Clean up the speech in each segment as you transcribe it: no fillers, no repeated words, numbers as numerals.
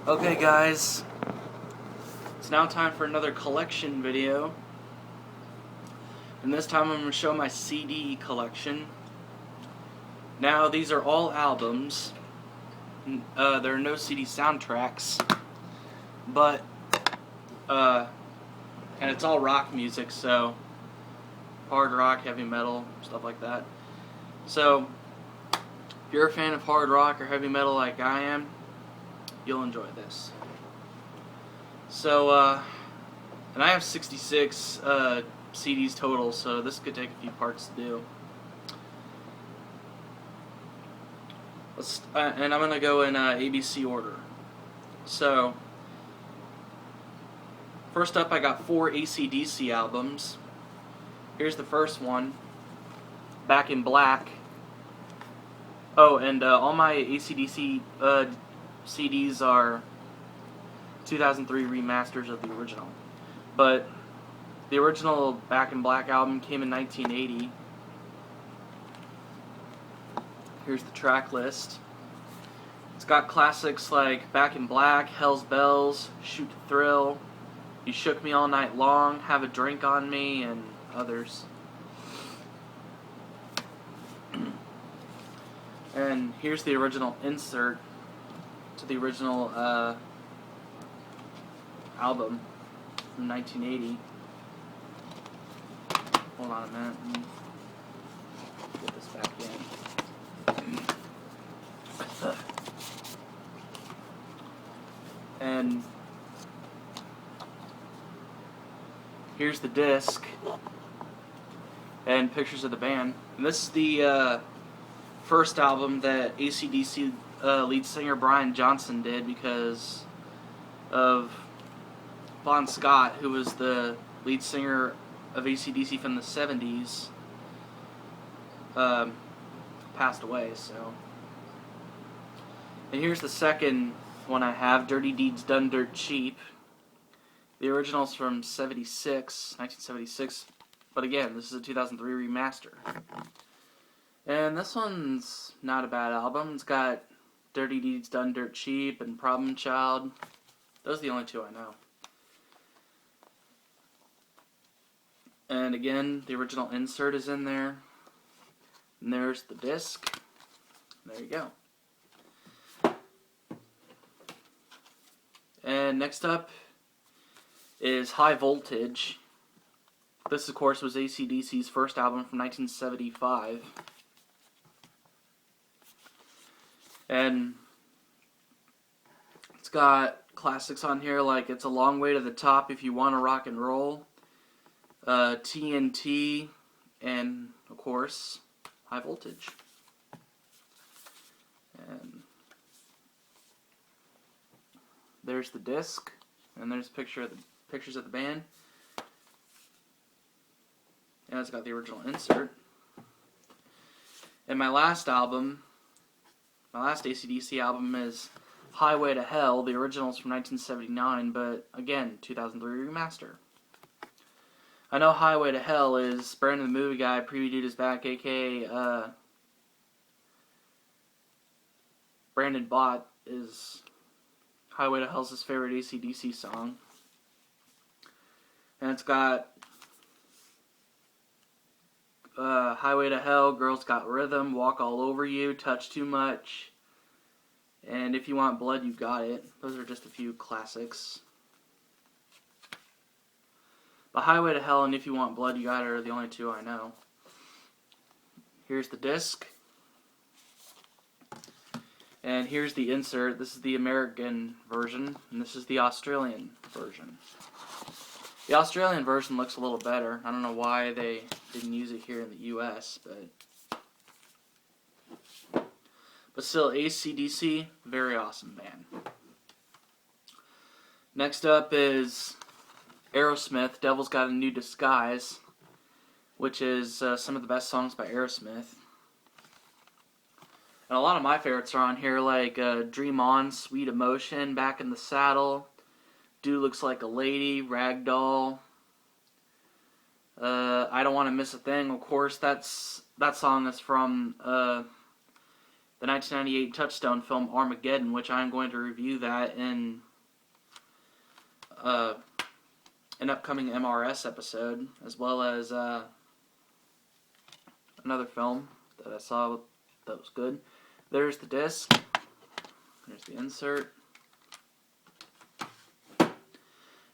Okay guys, it's now time for another collection video, and this time I'm going to show my CD collection. Now these are all albums, there are no CD soundtracks, but, and it's all rock music, so hard rock, heavy metal, stuff like that. So, if you're a fan of hard rock or heavy metal like I am, you'll enjoy this. So, and I have 66 CDs total, so this could take a few parts to do. And I'm going to go in ABC order. So, first up I got 4 AC/DC albums. Here's the first one, Back in Black. Oh, and all my AC/DC CDs are 2003 remasters of the original. But the original Back in Black album came in 1980. Here's the track list. It's got classics like Back in Black, Hell's Bells, Shoot to Thrill, You Shook Me All Night Long, Have a Drink on Me, and others. And here's the original insert to the original album from 1980. Hold on a minute. Let me get this back in. And here's the disc and pictures of the band. And this is the first album that AC/DC lead singer Brian Johnson did because of Bon Scott, who was the lead singer of AC/DC from the 70s, passed away. So, and here's the second one I have, Dirty Deeds Done Dirt Cheap. The original's from 1976, but again, this is a 2003 remaster. And this one's not a bad album. It's got Dirty Deeds Done Dirt Cheap and Problem Child. Those are the only two I know. And again, the original insert is in there. And there's the disc. There you go. And next up is High Voltage. This, of course, was AC/DC's first album from 1975. And it's got classics on here like It's a Long Way to the Top If You Want to Rock and Roll, TNT, and, of course, High Voltage. And there's the disc, and there's pictures of the band. And it's got the original insert. And my last AC/DC album is Highway to Hell. The original's from 1979, but again, 2003 remaster. I know Highway to Hell is Brandon the Movie Guy, Preview Dude is Back, aka Brandon Bott is Highway to Hell's his favorite AC/DC song. And it's got Highway to Hell, Girls Got Rhythm, Walk All Over You, Touch Too Much, and If You Want Blood, You Got It. Those are just a few classics. But Highway to Hell and If You Want Blood, You Got It are the only two I know. Here's the disc. And here's the insert. This is the American version, and this is the Australian version. The Australian version looks a little better. I don't know why they didn't use it here in the US, but still, AC/DC, very awesome band. Next up is Aerosmith, Devil's Got a New Disguise, which is some of the best songs by Aerosmith. And a lot of my favorites are on here, like Dream On, Sweet Emotion, Back in the Saddle, Dude Looks Like a Lady, Ragdoll, I Don't Want to Miss a Thing. Of course, that song is from the 1998 Touchstone film Armageddon, which I'm going to review that in an upcoming MRS episode, as well as another film that I saw that was good. There's the disc. There's the insert.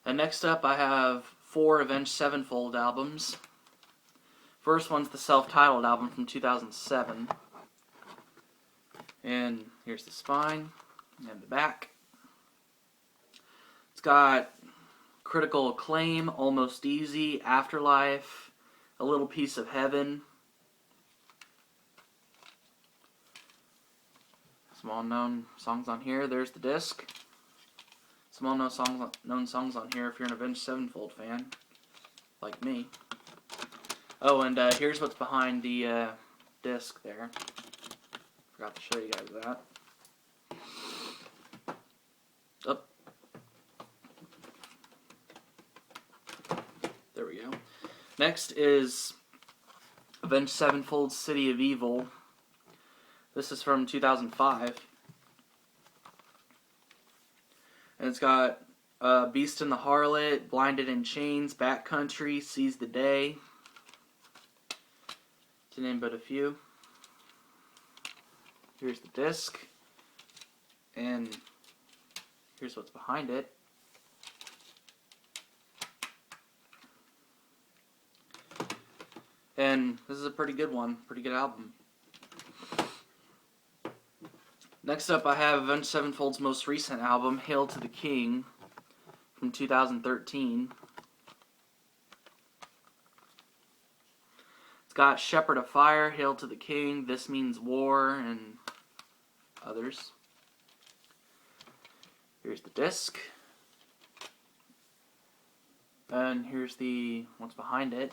And next up I have 4 Avenged Sevenfold albums. First one's the self-titled album from 2007. And here's the spine and the back. It's got Critical Acclaim, Almost Easy, Afterlife, A Little Piece of Heaven. Some well-known songs on here. There's the disc. Some well-known songs on here if you're an Avenged Sevenfold fan, like me. Oh, and here's what's behind the disc there. Forgot to show you guys that. Oh. There we go. Next is Avenged Sevenfold City of Evil. This is from 2005. And it's got Beast and the Harlot, Blinded in Chains, Backcountry, Seize the Day, to name but a few. Here's the disc, and here's what's behind it. And this is a pretty good one, pretty good album. Next up I have Avenged Sevenfold's most recent album, Hail to the King, from 2013. It's got Shepherd of Fire, Hail to the King, This Means War, and others. Here's the disc. And here's what's behind it.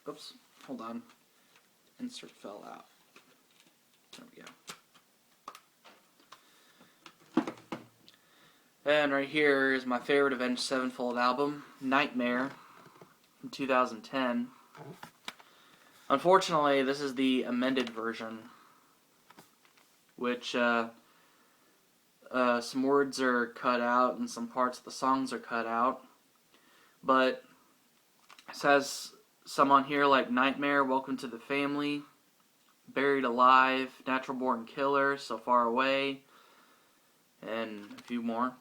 Oops, hold on. Insert fell out. There we go. And right here is my favorite Avenged Sevenfold album, Nightmare, from 2010. Unfortunately, this is the amended version, which some words are cut out and some parts of the songs are cut out. But it says some on here like Nightmare, Welcome to the Family, Buried Alive, Natural Born Killer, So Far Away, and a few more.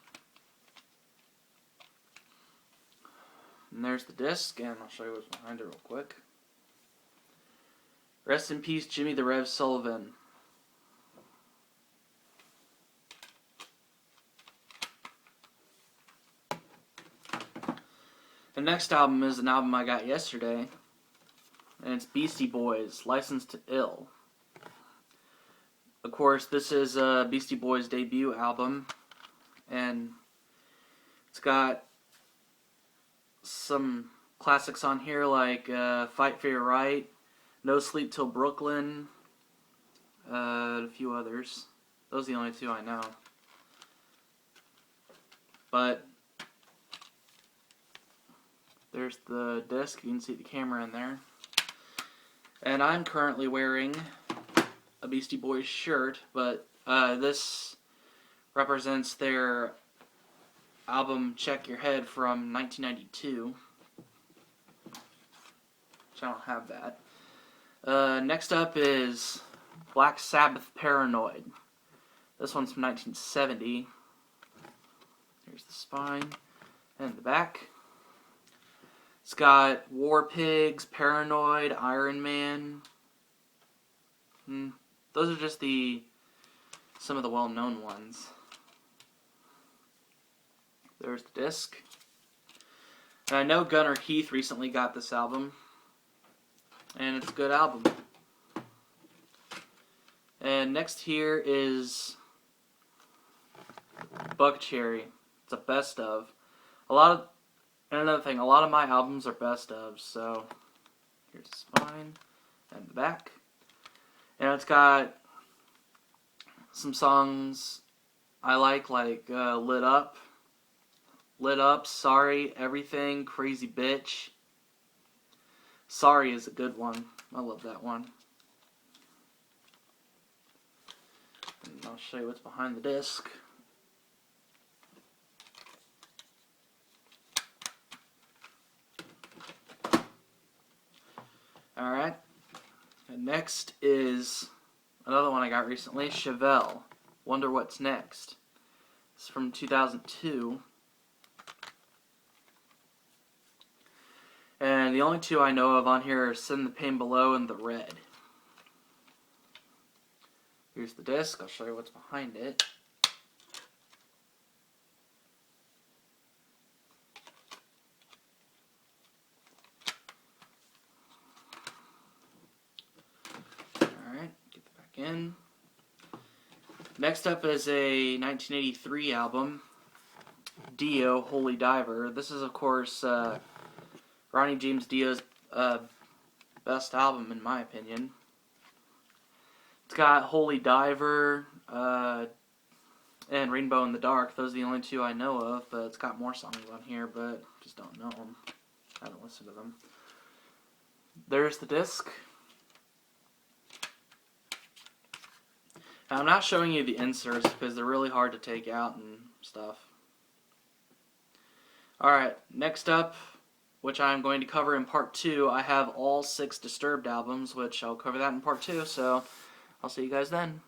And there's the disc, and I'll show you what's behind it real quick. Rest in peace, Jimmy the Rev Sullivan. The next album is an album I got yesterday, and it's Beastie Boys, Licensed to Ill. Of course, this is Beastie Boys' debut album, and it's got some classics on here like Fight for Your Right, No Sleep Till Brooklyn, a few others. Those are the only two I know. But there's the disc, you can see the camera in there. And I'm currently wearing a Beastie Boys shirt, but this represents their album Check Your Head from 1992. Which I don't have that. Next up is Black Sabbath Paranoid. This one's from 1970. Here's the spine and the back. It's got War Pigs, Paranoid, Iron Man. Those are just some of the well-known ones. There's the disc. And I know Gunnar Heath recently got this album, and it's a good album. And next here is Buckcherry. It's a best of. And another thing, a lot of my albums are best of, so here's the spine and the back. And it's got some songs I like Lit Up, Sorry, Everything, Crazy Bitch. Sorry is a good one. I love that one. I'll show you what's behind the disc. Alright, and next is another one I got recently, Chevelle, Wonder What's Next. It's from 2002. And the only two I know of on here are Send the Pain Below and The Red. Here's the disc, I'll show you what's behind it. Alright, get that back in. Next up is a 1983 album, Dio, Holy Diver. This is, of course, Ronnie James Dio's best album, in my opinion. It's got Holy Diver and Rainbow in the Dark. Those are the only two I know of, but it's got more songs on here, but just don't know them. I haven't listened to them. There's the disc. Now, I'm not showing you the inserts because they're really hard to take out and stuff. Alright, next up, which I'm going to cover in part 2, I have all 6 Disturbed albums, which I'll cover that in part 2, so I'll see you guys then.